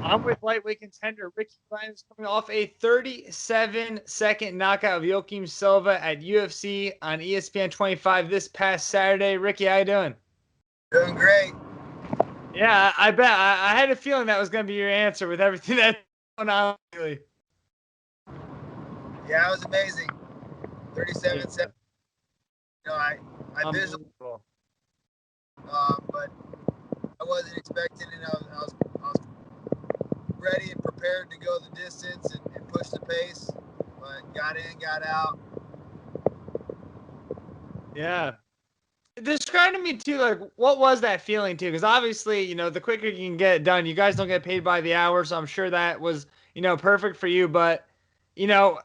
I'm with lightweight contender Ricky Grimes coming off a 37-second knockout of Joaquim Silva at UFC on ESPN 25 this past Saturday. Ricky, how you doing? Doing great. Yeah, I bet. I had a feeling that was going to be your answer with everything that's going on lately. Yeah, it was amazing. 37 Yeah. seconds. I visualized, but I wasn't expecting it. I was ready and prepared to go the distance and push the pace, but got in, got out. Yeah. Describe to me too, like what was that feeling too? Because obviously, the quicker you can get it done, you guys don't get paid by the hour, so I'm sure that was, perfect for you. But,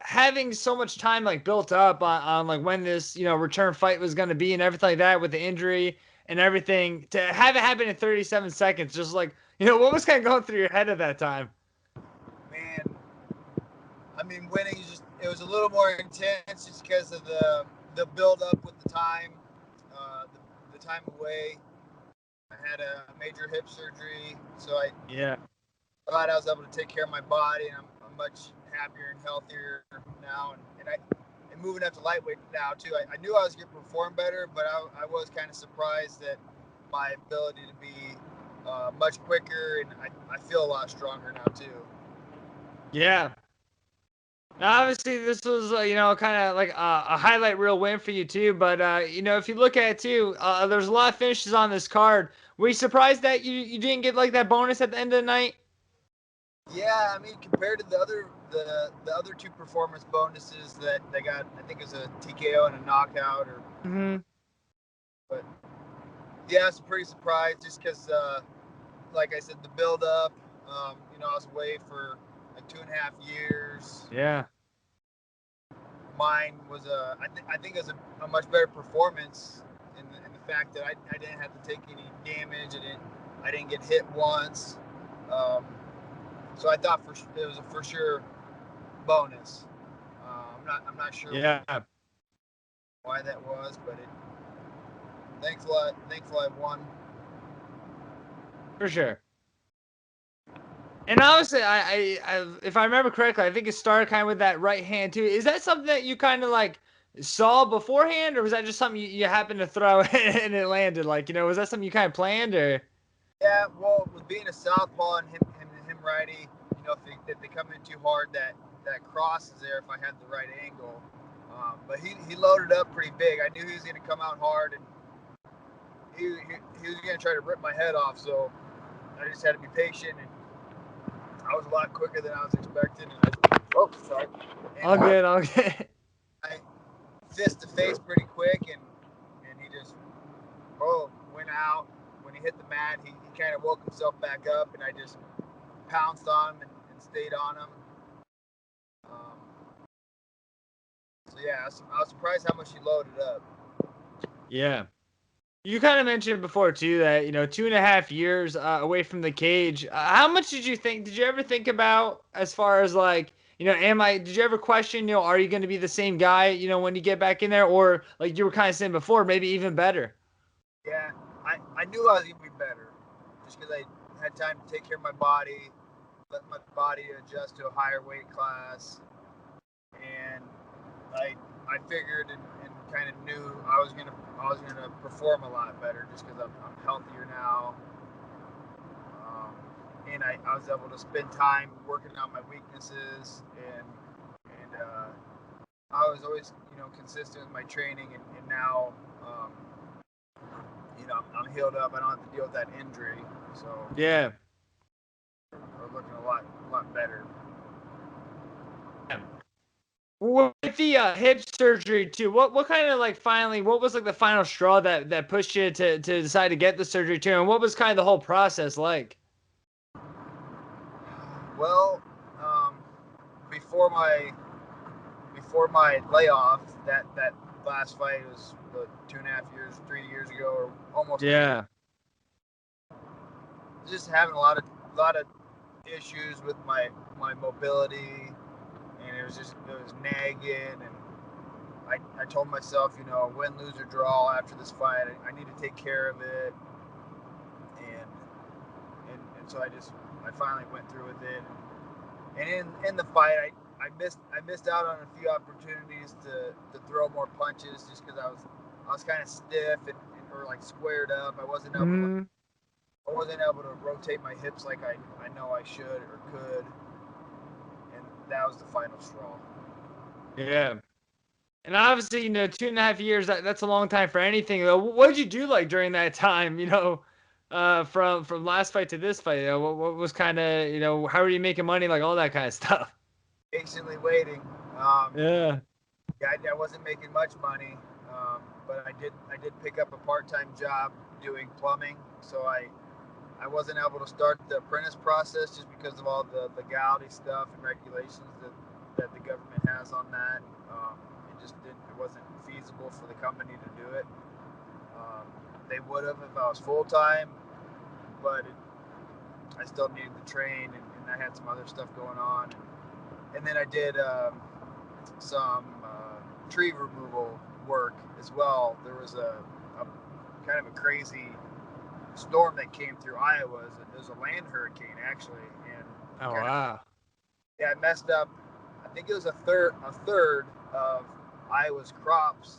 having so much time like built up on like when this, return fight was gonna be and everything like that with the injury and everything, to have it happen in 37 seconds, just like, what was kind of going through your head at that time? Man, I mean, winning it was a little more intense just because of the build up with the time, the time away. I had a major hip surgery, so I Yeah. glad I was able to take care of my body, and I'm much happier and healthier now. And moving up to lightweight now too. I knew I was going to perform better, but I was kind of surprised that my ability to be much quicker, and I feel a lot stronger now too. Yeah. Now, obviously, this was, kind of like a highlight reel win for you too. But if you look at it too, there's a lot of finishes on this card. Were you surprised that you didn't get like that bonus at the end of the night? Yeah, I mean, compared to the other two performance bonuses that they got, I think it was a TKO and a knockout, or Hmm. but yeah, I was pretty surprised just because, like I said, the build up. I was away for like 2.5 years. Yeah. Mine was I think it was a much better performance in the fact that I didn't have to take any damage. I didn't get hit once. Um, so I thought it was a for sure bonus. I'm not sure Yeah. why that was, but thankful I won. For sure. And honestly, if I remember correctly, I think it started kind of with that right hand too. Is that something that you kind of like saw beforehand, or was that just something you happened to throw and it landed? Like, was that something you kind of planned, or? Yeah, well, with being a southpaw and him righty, if they come in too hard, that cross is there if I had the right angle. But he loaded up pretty big. I knew he was going to come out hard, and he was going to try to rip my head off. So I just had to be patient, and I was a lot quicker than I was expecting. Sorry. All And good, all good. I fist the face pretty quick, and he just went out. When he hit the mat, he kind of woke himself back up, and I just pounced on him and stayed on him. Um, so yeah, I was surprised how much he loaded up. Yeah. You kind of mentioned before too that 2.5 years away from the cage. How much did you think? Did you ever think about as far as like am I? Did you ever question are you going to be the same guy when you get back in there, or like you were kind of saying before, maybe even better? Yeah, I knew I was gonna be better, just because I had time to take care of my body, let my body adjust to a higher weight class, and I figured and kind of knew I was gonna perform a lot better just because I'm healthier now. Um, and I was able to spend time working on my weaknesses, and I was always consistent with my training, and now I'm healed up. I don't have to deal with that injury, so Yeah. we're looking a lot better. With the hip surgery too, what kind of like finally, what was like the final straw that pushed you to decide to get the surgery too, and what was kind of the whole process like? Well, um, before my before my layoff, that last fight was 2.5 years, 3 years ago, or almost 3 years. Yeah. Just having a lot of issues with my mobility, and it was nagging, and I told myself, win, lose, or draw after this fight, I need to take care of it, and so I just I finally went through with it. And in the fight, I missed out on a few opportunities to throw more punches just because I was kind of stiff or like squared up. I wasn't able to rotate my hips like I know I should or could, and that was the final straw. Yeah. And obviously, 2.5 years, that's a long time for anything. What did you do like during that time, from last fight to this fight? What was kind of, how were you making money, like all that kind of stuff? Patiently waiting. Yeah. Yeah, I wasn't making much money, but I did pick up a part-time job doing plumbing, so I wasn't able to start the apprentice process just because of all the legality stuff and regulations that the government has on that. It wasn't feasible for the company to do it. They would have if I was full time, but I still needed to train, and I had some other stuff going on. And then I did some tree removal work as well. There was a kind of a crazy storm that came through Iowa. It was a land hurricane actually, and Oh, wow. it messed up. I think it was a third of Iowa's crops.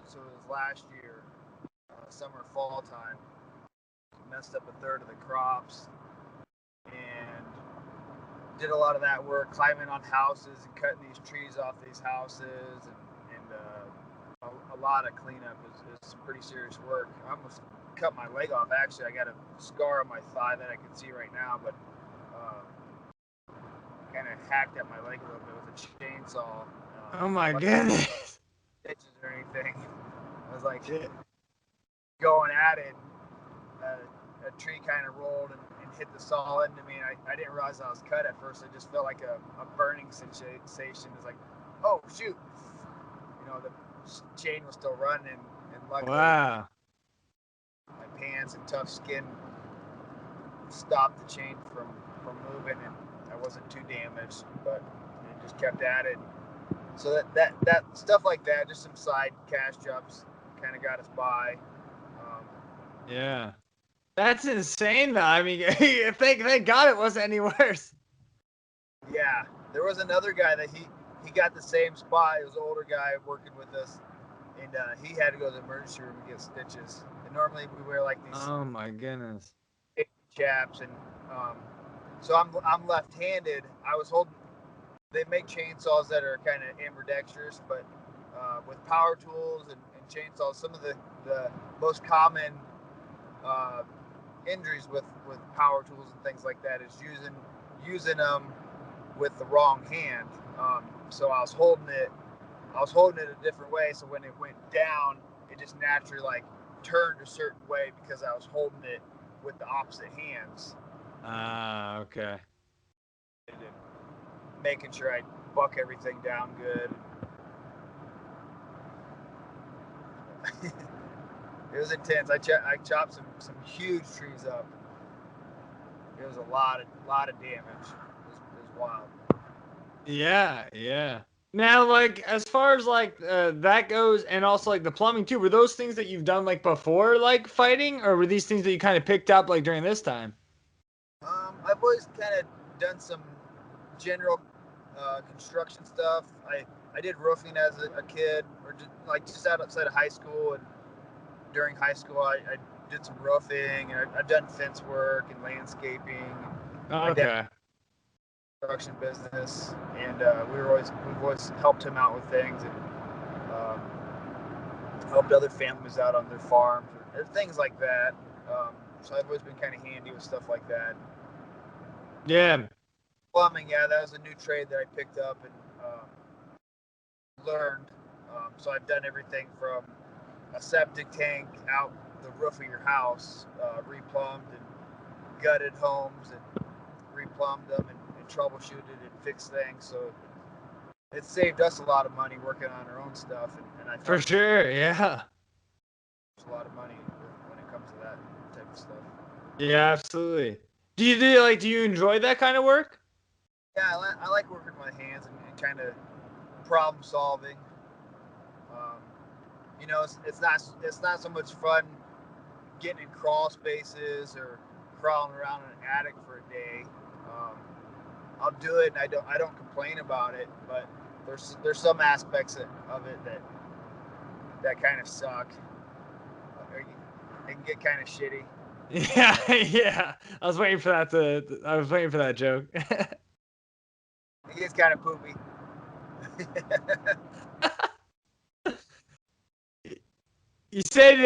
So it was last year, summer fall time. It messed up a third of the crops, and did a lot of that work, climbing on houses and cutting these trees off these houses, and a lot of cleanup is pretty serious work. I almost cut my leg off. Actually, I got a scar on my thigh that I can see right now, but kind of hacked at my leg a little bit with a chainsaw. Oh my goodness. Stitches or anything. I was like Shit. going at it. A tree kind of rolled and hit the saw into me. And I didn't realize I was cut at first. It just felt like a burning sensation. It's like, oh shoot, the chain was still running, and luckily Wow. my pants and tough skin stopped the chain from moving, and I wasn't too damaged, but it just kept at it. So that stuff like that, just some side cash jobs, kind of got us by. Yeah. That's insane, though. I mean, thank God it wasn't any worse. Yeah, there was another guy that he got the same spot. It was an older guy working with us, and he had to go to the emergency room and get stitches. And normally we wear like these Oh my goodness. chaps, and so I'm left-handed. I was holding. They make chainsaws that are kind of ambidextrous, but with power tools and chainsaws, some of the most common injuries with power tools and things like that is using them with the wrong hand. So I was holding it a different way. So when it went down, it just naturally like turned a certain way because I was holding it with the opposite hands. Ah, okay. And making sure I buck everything down good. It was intense. I chopped some huge trees up. It was a lot of damage. It was wild. Yeah, yeah. Now, like, as far as like that goes, and also like the plumbing too, were those things that you've done like before, like fighting, or were these things that you kind of picked up like during this time? I've always kind of done some general construction stuff. I did roofing as a kid, or just outside of high school, and during high school I did some roofing, and I've done fence work and landscaping. My dad Okay. construction business, and we've always helped him out with things, and um, helped other families out on their farms or things like that. So I've always been kind of handy with stuff like that. Yeah. Plumbing, yeah, that was a new trade that I picked up and learned. So I've done everything from a septic tank out the roof of your house, replumbed and gutted homes and replumbed them and troubleshooted and fixed things. So it saved us a lot of money working on our own stuff, and I For found sure. Yeah. there's a lot of money when it comes to that type of stuff. Yeah, absolutely. Do you enjoy that kind of work? Yeah, I like working with my hands and kind of problem solving. Um, it's not so much fun getting in crawl spaces or crawling around in an attic for a day, I'll do it, and I don't complain about it. But there's some aspects of it that kind of suck. It can get kind of shitty. Yeah, yeah. I was waiting for that joke. It gets kind of poopy. You said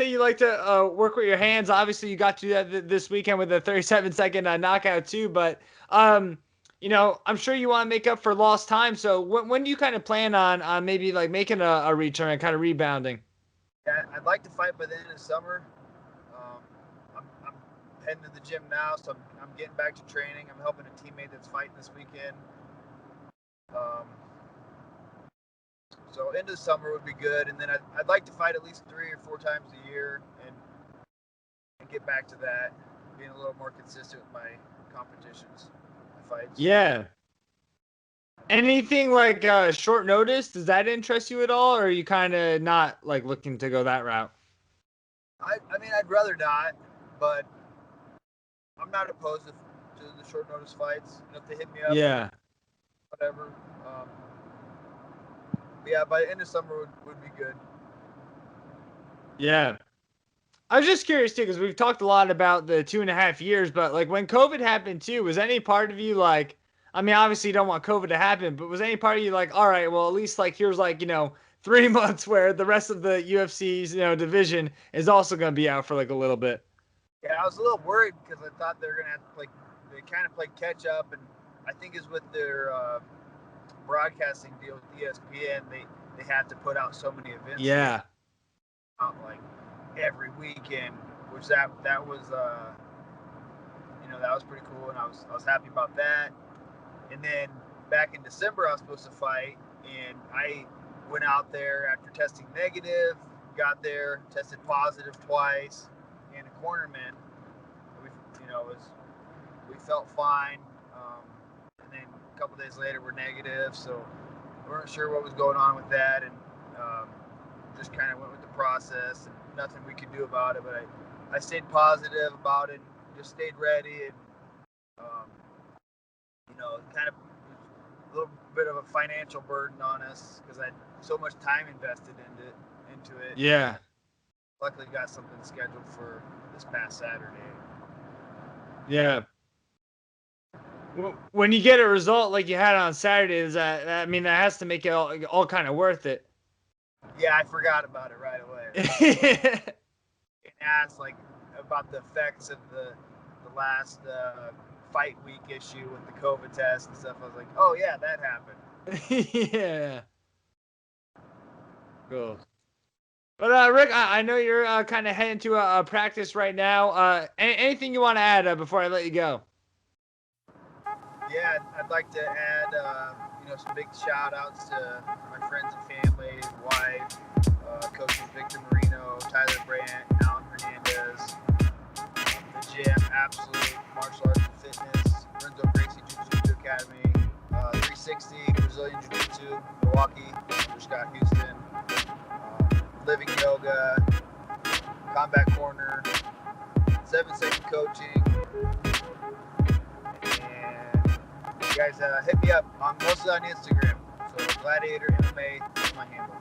you like to work with your hands. Obviously, you got to do that this weekend with a 37-second knockout too. But you know, I'm sure you want to make up for lost time. So when do you kind of plan on maybe like making a return and kind of rebounding? Yeah, I'd like to fight by the end of summer. I'm heading to the gym now, so I'm getting back to training. I'm helping a teammate that's fighting this weekend. So into the summer would be good, and then I'd like to fight at least 3 or 4 times a year, and get back to that, being a little more consistent with my competitions, my fights. Yeah. Anything like short notice? Does that interest you at all, or are you kind of not like looking to go that route? I mean, I'd rather not, but I'm not opposed to the short notice fights. You know, if they hit me up, Yeah. whatever. Yeah, by the end of summer would be good. Yeah. I was just curious too, because we've talked a lot about the 2.5 years, but like when COVID happened too, was any part of you like, I mean, obviously you don't want COVID to happen, but was any part of you like, all right, well, at least like here's like, 3 months where the rest of the UFC's, division is also going to be out for like a little bit? Yeah, I was a little worried because I thought they were going to have to play, they kind of played catch up, and I think it's with their broadcasting deal with ESPN, they had to put out so many events. Yeah. Out like every weekend, which that was that was pretty cool, and I was happy about that. And then back in December, I was supposed to fight, and I went out there after testing negative, got there, tested positive twice, and a cornerman. We felt fine, and then a couple days later we're negative, so we weren't sure what was going on with that, and just kind of went with the process, and nothing we could do about it. But I stayed positive about it, and just stayed ready, and kind of a little bit of a financial burden on us because I had so much time invested into it. Yeah. Luckily, got something scheduled for this past Saturday. Yeah. When you get a result like you had on Saturday, I mean, that has to make it all kind of worth it. Yeah, I forgot about it right away. And asked like about the effects of the last fight week issue with the COVID test and stuff. I was like, oh yeah, that happened. Yeah. Cool. But Rick, I know you're kind of heading to a practice right now. Anything you want to add before I let you go? Yeah, I'd like to add, some big shout outs to my friends and family, wife, coaches Victor Marino, Tyler Brandt, Alan Hernandez, the gym, Absolute Martial Arts and Fitness, Renzo Gracie Jiu-Jitsu Academy, 360 Brazilian Jiu-Jitsu, Milwaukee, just got Houston, Living Yoga, Combat Corner, 7-second coaching, and you guys hit me up. I'm mostly on Instagram, so Gladiator MMA is my handle.